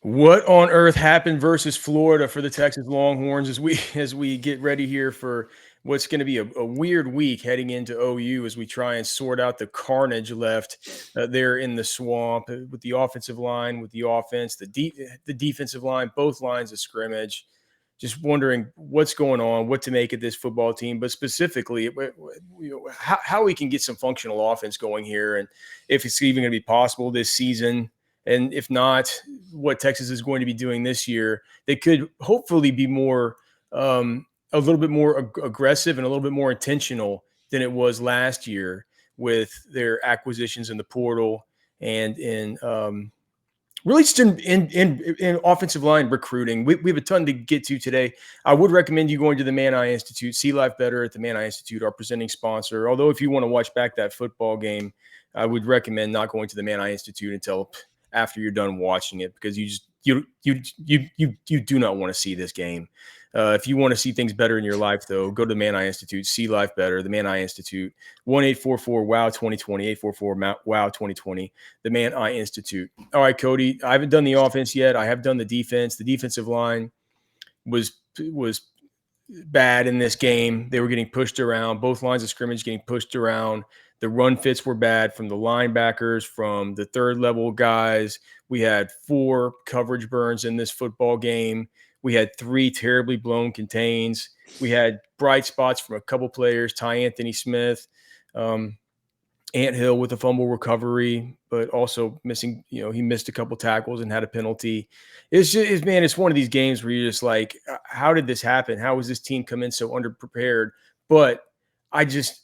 What on earth happened versus Florida for the Texas Longhorns as we get ready here for what's going to be a weird week heading into OU as we try and sort out the carnage left there in the swamp with the offensive line, with the offense, the defensive line, both lines of scrimmage. Just wondering what's going on, what to make of this football team, but specifically how we can get some functional offense going here, and if it's even going to be possible this season. And if not, what Texas is going to be doing this year, they could hopefully be a little bit more aggressive and a little bit more intentional than it was last year with their acquisitions in the portal and in really just in offensive line recruiting. We have a ton to get to today. I would recommend you going to the Man Eye Institute. See Life Better at the Man Eye Institute, our presenting sponsor. Although if you want to watch back that football game, I would recommend not going to the Man Eye Institute until after you're done watching it, because you do not want to see this game. If you want to see things better in your life, though, go to the Man Eye Institute. See Life Better. The Man Eye Institute. 1-844-WOW-2020. 844-WOW-2020. The Man Eye Institute. All right, Cody. I haven't done the offense yet. I have done the defense. The defensive line was bad in this game. They were getting pushed around. Both lines of scrimmage getting pushed around. The run fits were bad from the linebackers, from the third level guys. We had 4 coverage burns in this football game. We had 3 terribly blown contains. We had bright spots from a couple players, Ty Anthony Smith, Ant Hill with a fumble recovery, but also missing, he missed a couple tackles and had a penalty. It's one of these games where you're just like, how did this happen? How was this team come in so underprepared? But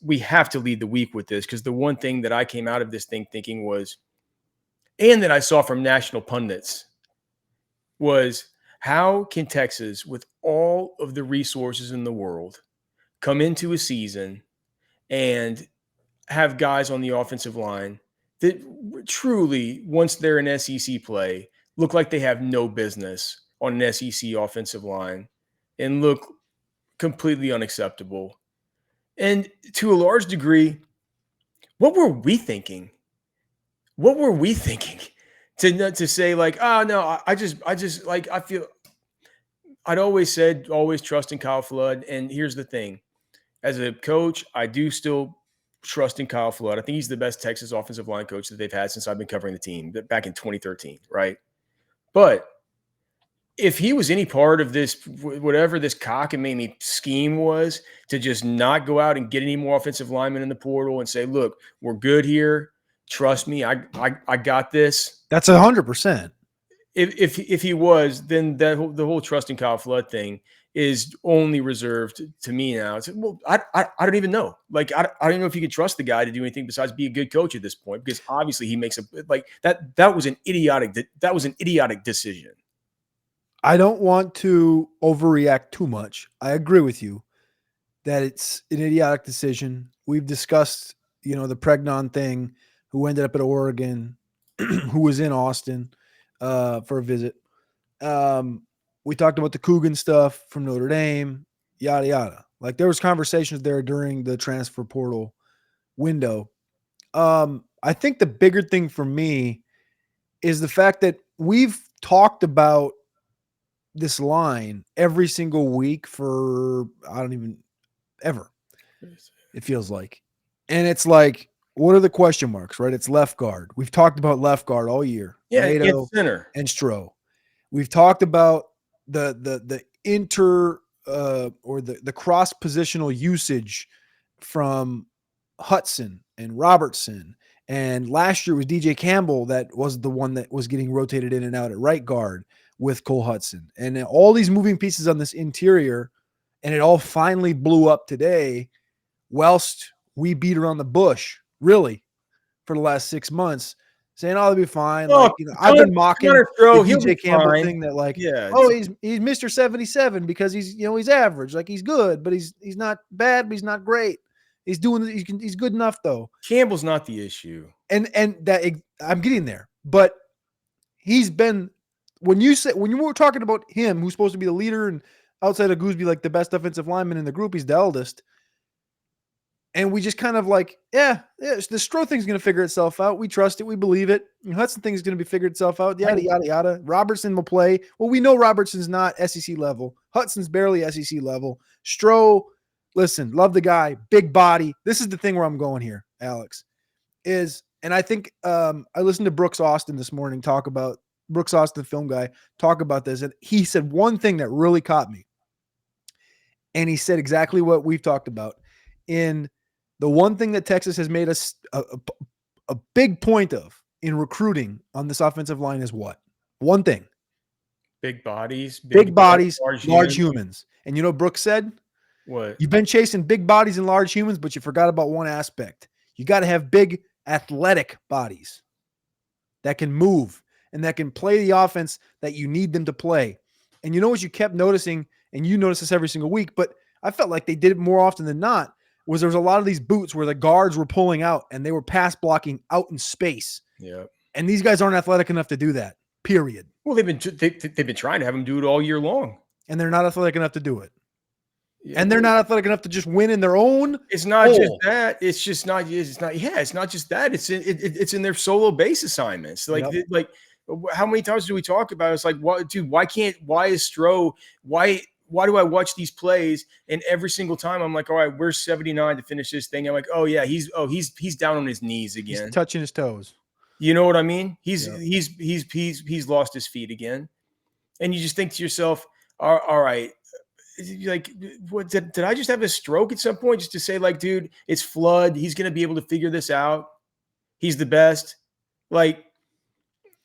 we have to lead the week with this, because the one thing that I came out of this thing thinking was, and that I saw from national pundits, was how can Texas, with all of the resources in the world, come into a season and have guys on the offensive line that truly, once they're in SEC play, look like they have no business on an SEC offensive line and look completely unacceptable. And to a large degree, what were we thinking? What were we thinking to say like, oh no, I just like, I feel I'd always said, always trust in Kyle Flood. And here's the thing, as a coach, I do still trust in Kyle Flood. I think he's the best Texas offensive line coach that they've had since I've been covering the team back in 2013. Right. But if he was any part of this, whatever this cockamamie scheme was, to just not go out and get any more offensive linemen in the portal and say, look, we're good here. Trust me. I got this. That's 100%. If he was, then the whole trusting Kyle Flood thing is only reserved to me now. It's, well, I don't even know. Like, I don't even know if you can trust the guy to do anything besides be a good coach at this point, because obviously he makes that was an idiotic decision. I don't want to overreact too much. I agree with you that it's an idiotic decision. We've discussed, the Pregnon thing, who ended up at Oregon, who was in Austin for a visit. We talked about the Coogan stuff from Notre Dame, yada, yada. Like, there was conversations there during the transfer portal window. I think the bigger thing for me is the fact that we've talked about this line every single week for, I don't even ever, it feels like. And it's like, what are the question marks, right? It's left guard. We've talked about left guard all year. Yeah, NATO center and Stroh. We've talked about the inter or the cross positional usage from Hudson and Robertson. And last year was DJ Campbell that was the one that was getting rotated in and out at right guard with Cole Hudson. And all these moving pieces on this interior, and it all finally blew up today whilst we beat around the bush, really, for the last 6 months, saying, oh, they'll be fine. Oh, like, I've been mocking the DJ Campbell fine. thing that, like, yeah, oh, he's Mr. 77 because he's average. Like, he's good, but he's not bad, but he's not great. He's good enough though. Campbell's not the issue. And that I'm getting there, but he's been, when you were talking about him, who's supposed to be the leader and outside of Gooseby, like the best offensive lineman in the group, he's the eldest. And we just kind of like, the Stroh thing's going to figure itself out. We trust it. We believe it. Hudson thing's going to be figured itself out. Yada, yada, yada. Robertson will play. Well, we know Robertson's not SEC level. Hudson's barely SEC level. Stroh, listen, love the guy. Big body. This is the thing where I'm going here, Alex, and I think I listened to Brooks Austin this morning Brooks Austin, the film guy, talk about this. And he said one thing that really caught me. And he said exactly what we've talked about. In the one thing that Texas has made us a big point of in recruiting on this offensive line is what? One thing. Big bodies, large humans. And you know, Brooks said, what? You've been chasing big bodies and large humans, but you forgot about one aspect. You got to have big athletic bodies that can move and that can play the offense that you need them to play. And you know what you kept noticing, and you notice this every single week, but I felt like they did it more often than not, was there was a lot of these boots where the guards were pulling out and they were pass blocking out in space. Yeah. And these guys aren't athletic enough to do that, period. Well, they've been trying to have them do it all year long. And they're not athletic enough to do it. Yeah. And they're not athletic enough to just win in their own. It's not just that. It's just not. It's not. Yeah, it's not just that. It's in their solo base assignments. Like how many times do we talk about it? It's like, what, dude? Why is Stroh? Why do I watch these plays and every single time I'm like, all right, we're 79 to finish this thing. I'm like, oh yeah, he's down on his knees again, he's touching his toes. You know what I mean? He's lost his feet again, and you just think to yourself, all right. Like, what did I just have a stroke at some point just to say, like, dude, it's Flood. He's going to be able to figure this out. He's the best. Like,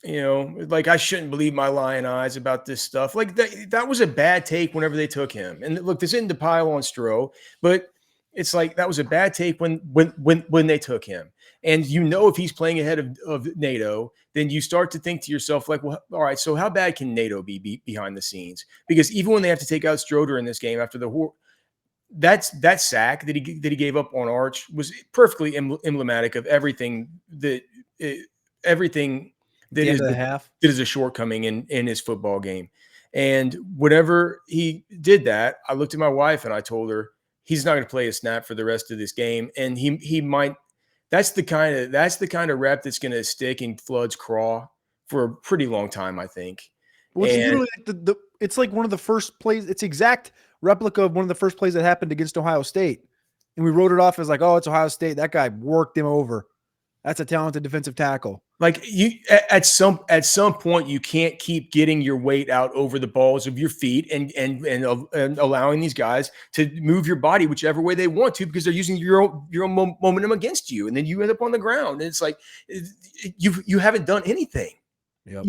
you know, like I shouldn't believe my lying eyes about this stuff. Like that was a bad take whenever they took him. And look, this isn't to pile on Stroh, but it's like that was a bad take when they took him. And you know, if he's playing ahead of NATO, then you start to think to yourself, like, well, all right, so how bad can NATO be behind the scenes? Because even when they have to take out Stroder in this game after that sack that he gave up on Arch was perfectly emblematic of everything that is a shortcoming in his football game. And whenever he did that, I looked at my wife and I told her he's not going to play a snap for the rest of this game, and he might. That's the kind of rep that's going to stick in Flood's craw for a pretty long time, I think. Well, it's like one of the first plays. It's exact replica of one of the first plays that happened against Ohio State, and we wrote it off as like, oh, it's Ohio State. That guy worked him over. That's a talented defensive tackle. Like you, at some point, you can't keep getting your weight out over the balls of your feet and allowing these guys to move your body whichever way they want to, because they're using your own momentum against you, and then you end up on the ground. And it's like you haven't done anything. Yep.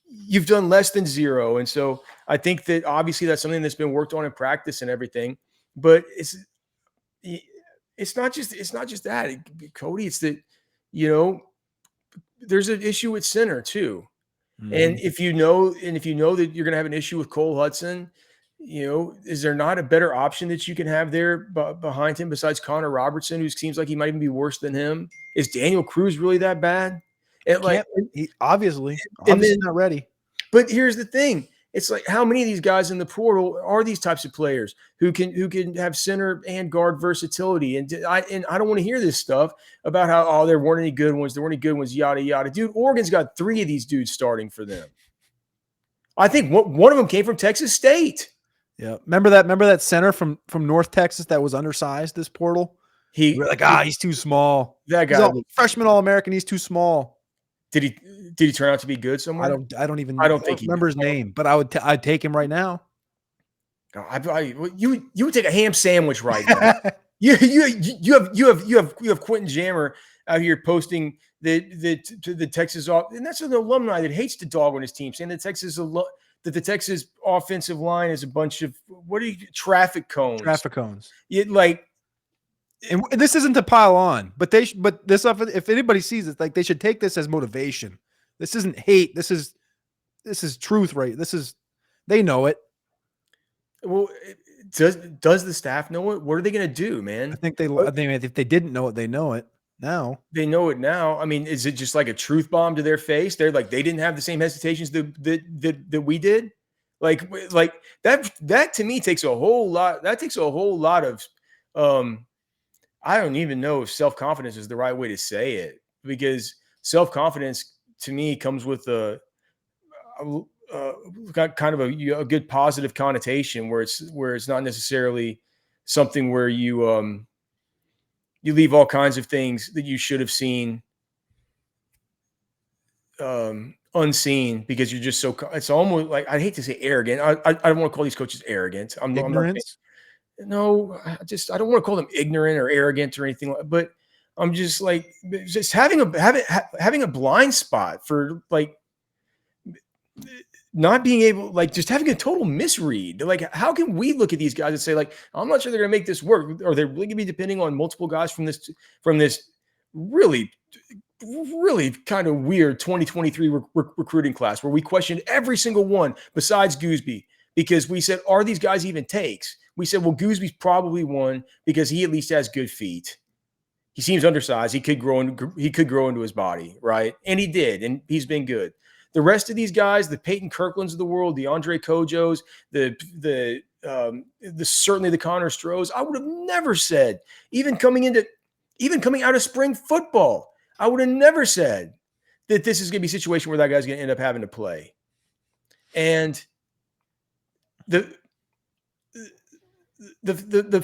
You've done less than zero, and so I think that obviously that's something that's been worked on in practice and everything. But it's not just that, Cody. It's that, you know, there's an issue with center too. Mm-hmm. And if you know that you're going to have an issue with Cole Hudson, you know, is there not a better option that you can have there behind him besides Connor Robertson, who seems like he might even be worse than him? Is Daniel Cruz really that bad? And obviously not ready. But here's the thing. It's like, how many of these guys in the portal are these types of players who can have center and guard versatility? And I don't want to hear this stuff about how, there weren't any good ones, yada, yada. Dude, Oregon's got 3 of these dudes starting for them. I think one of them came from Texas State. Yeah. Remember that center from North Texas that was undersized this portal? We're like, he's too small. That guy, freshman All-American, he's too small. Did he turn out to be good somewhere? I don't remember his name, but I'd take him right now. You would take a ham sandwich right now. you have Quentin Jammer out here posting the Texas, and that's an alumni that hates to dog on his team, saying that the Texas offensive line is a bunch of traffic cones. Traffic cones. And this isn't to pile on, but this stuff, if anybody sees it, like, they should take this as motivation. This isn't hate. This is truth, right? They know it. Well, does the staff know it? What are they going to do, man? I think if they didn't know it, they know it now. They know it now. I mean, is it just like a truth bomb to their face? They're like, they didn't have the same hesitations that we did. Like that to me takes a whole lot. That takes a whole lot of I don't even know if self-confidence is the right way to say it, because self-confidence to me comes with a, got kind of a good positive connotation where it's not necessarily something where you leave all kinds of things that you should have seen unseen because you're just so. It's almost like, I hate to say arrogant. I don't want to call these coaches arrogant. I'm not saying, Ignorance. no. I don't want to call them ignorant or arrogant or anything. But I'm just like, just having a blind spot for like not being able, like, just having a total misread. Like, how can we look at these guys and say, like, I'm not sure they're going to make this work, or they're really going to be depending on multiple guys from this really really kind of weird 2023 recruiting class where we questioned every single one besides Gooseby, because we said, are these guys even takes? We said, well, Goosby's probably one because he at least has good feet. He seems undersized. He could grow into his body, right? And he did, and he's been good. The rest of these guys, the Peyton Kirklands of the world, the Andre Kojos, the certainly the Connor Strohs, I would have never said, even coming out of spring football, I would have never said that this is going to be a situation where that guy's going to end up having to play. And the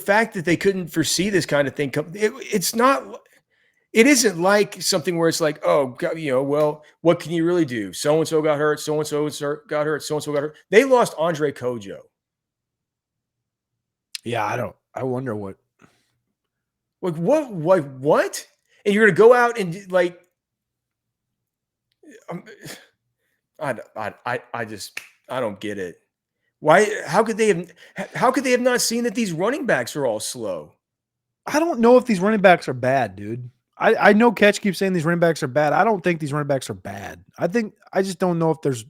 fact that they couldn't foresee this kind of thing, it isn't like something where it's like, oh, God, well, what can you really do? So-and-so got hurt. So-and-so got hurt. So-and-so got hurt. They lost Andre Kojo. Yeah, I wonder what. Like, what? And you're going to go out and like, I don't get it. Why? How could they have not seen that these running backs are all slow? I don't know if these running backs are bad, dude. I know Catch keeps saying these running backs are bad. I don't think these running backs are bad. I just don't know if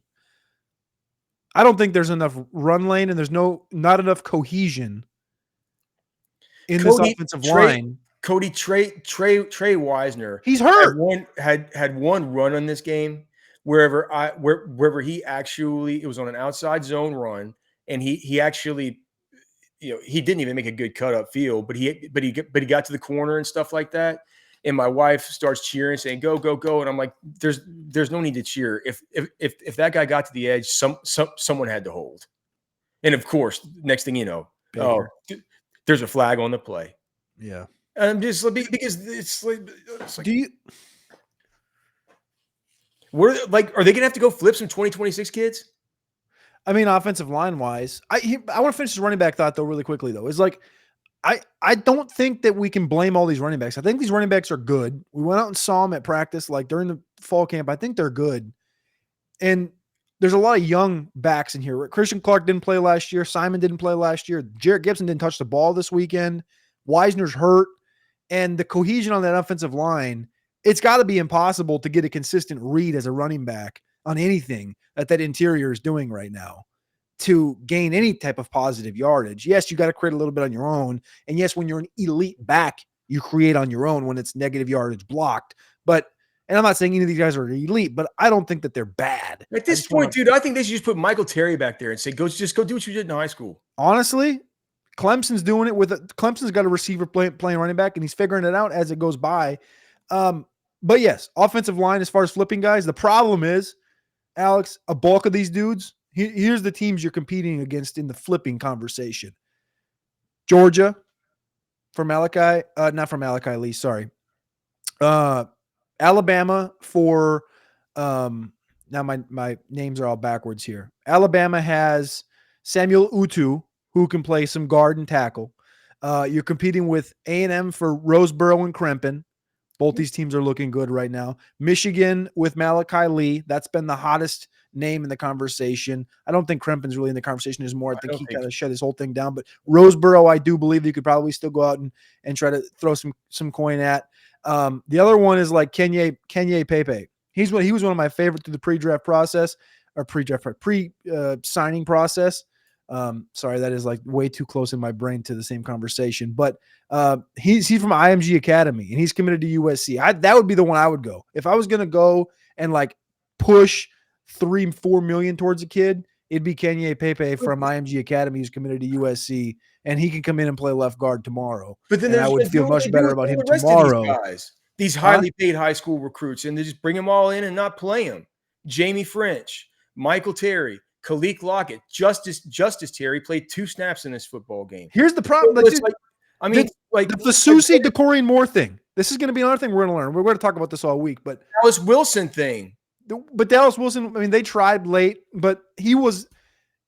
I don't think there's enough run lane and there's not enough cohesion in this offensive line. Trey Wisner. He's hurt. Had one run on this game wherever he actually, it was on an outside zone run, and he actually, he didn't even make a good cut up field, but he got to the corner and stuff like that. And my wife starts cheering, saying, "Go, go, go!" And I'm like, "There's no need to cheer. If that guy got to the edge, someone had to hold." And of course, next thing you know, there's a flag on the play. Yeah, and I'm just because it's like, do you? Are they gonna have to go flip some 2026 kids? I mean, offensive line wise, I want to finish this running back thought though really quickly though. It's like, I don't think that we can blame all these running backs. I think these running backs are good. We went out and saw them at practice, like during the fall camp. I think they're good. And there's a lot of young backs in here. Christian Clark didn't play last year. Simon didn't play last year. Jarrett Gibson didn't touch the ball this weekend. Wisner's hurt. And the cohesion on that offensive line, it's got to be impossible to get a consistent read as a running back on anything that interior is doing right now to gain any type of positive yardage. Yes, you got to create a little bit on your own. And yes, when you're an elite back, you create on your own when it's negative yardage blocked. But, and I'm not saying any of these guys are elite, but I don't think that they're bad. At this point, dude, I think they should just put Michael Terry back there and say, go do what you did in high school. Honestly, Clemson's doing it Clemson's got a receiver playing running back, and he's figuring it out as it goes by. But yes, offensive line, as far as flipping guys, the problem is, Alex, a bulk of these dudes, here's the teams you're competing against in the flipping conversation. Georgia, not for Malachi Lee, sorry. Alabama for, now my names are all backwards here. Alabama has Samuel Utu, who can play some guard and tackle. You're competing with A&M for Roseboro and Krempin. Both these teams are looking good right now. Michigan with Malachi Lee. That's been the hottest name in the conversation. I don't think Krempin's really in the conversation anymore. I think he kind of shut his whole thing down. But Roseboro, I do believe you could probably still go out and try to throw some coin at. The other one is like Kenye Pepe. He was one of my favorites through the pre-draft process or pre-signing process. Sorry, that is like way too close in my brain to the same conversation. But he's from IMG Academy and he's committed to USC. That would be the one I would go. If I was going to go and like push $3-4 million towards a kid, it'd be Kenye Pepe from IMG Academy who's committed to USC, and he can come in and play left guard tomorrow. But then And I there's would do feel what they much do better with about all him the rest of these tomorrow. guys, these Huh? highly paid high school recruits, and they just bring them all in and not play them. Jamie French, Michael Terry, Kalik Lockett, Justice Terry played 2 snaps in this football game. Here's the problem. So it's like, I mean, like the Fasusi DeCorian Moore thing. This is going to be another thing we're going to learn. We're going to talk about this all week, but Dallas Wilson thing. But Dallas Wilson, I mean, they tried late, but he was,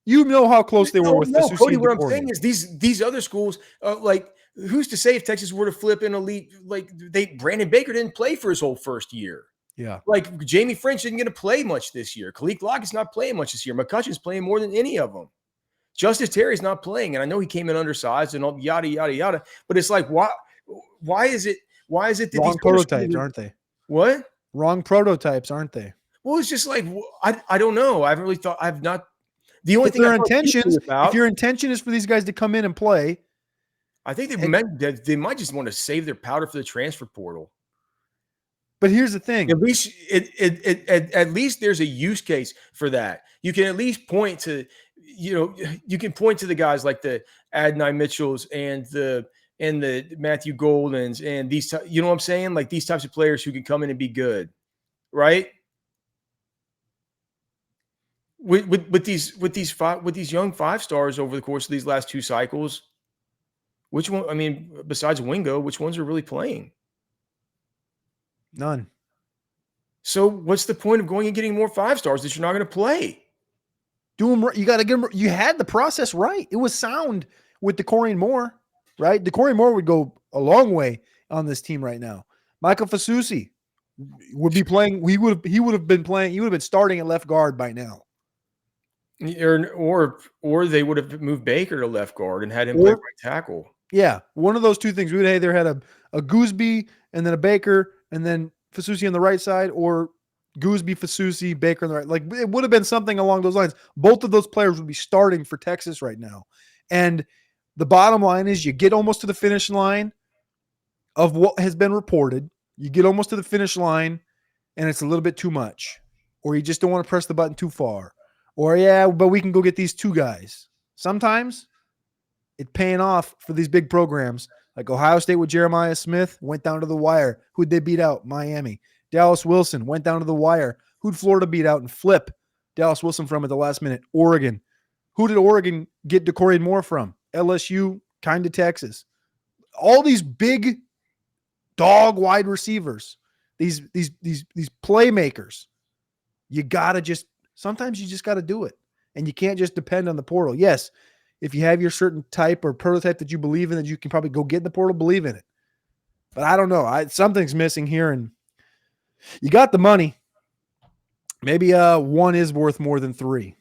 you know how close they were with Fasusi Cody, and what I'm DeCorian. saying is these other schools, like who's to say if Texas were to flip an elite, like Brandon Baker didn't play for his whole first year. Yeah. Like Jamie French didn't get to play much this year. Kalik Lockett's not playing much this year. McCutcheon's playing more than any of them. Justice Terry's not playing, and I know he came in undersized and all yada yada yada. But it's like, why is it that wrong these prototypes, aren't they? What? Wrong prototypes, aren't they? Well, it's just like I don't know. I haven't really thought. I've not. The only thing if your intention is for these guys to come in and play, I think they might just want to save their powder for the transfer portal. But here's the thing: at least there's a use case for that. You can at least point to, you can point to the guys like the Adonai Mitchells and the Matthew Goldens and these. You know what I'm saying? Like these types of players who can come in and be good, right? With these young 5-stars over the course of these last 2 cycles, which one? I mean, besides Wingo, which ones are really playing? None. So what's the point of going and getting more 5-stars that you're not going to play? Do them. You got to get them. You had the process right. It was sound with DeCorian Moore, right? DeCorian Moore would go a long way on this team right now. Michael Fasusi would be playing. He would have been playing. He would have been starting at left guard by now. Or they would have moved Baker to left guard and had him play right tackle. Yeah, one of those two things. We would either had a Gooseby and then a Baker and then Fasusi on the right side, or Gooseby, Fasusi, Baker on the right. Like it would have been something along those lines. Both of those players would be starting for Texas right now. And the bottom line is you get almost to the finish line of what has been reported. You get almost to the finish line and it's a little bit too much. Or you just don't want to press the button too far. Or, yeah, but we can go get these 2 guys. Sometimes it's paying off for these big programs. Like Ohio State with Jeremiah Smith went down to the wire. Who'd they beat out? Miami. Dallas Wilson went down to the wire. Who'd Florida beat out and flip Dallas Wilson from at the last minute? Oregon. Who did Oregon get DeCorian Moore from? LSU, kind of Texas. All these big dog wide receivers, these playmakers, you got to sometimes you just got to do it. And you can't just depend on the portal. Yes, if you have your certain type or prototype that you believe in, that you can probably go get in the portal, believe in it. But I don't know. Something's missing here. And you got the money. Maybe 1 is worth more than 3.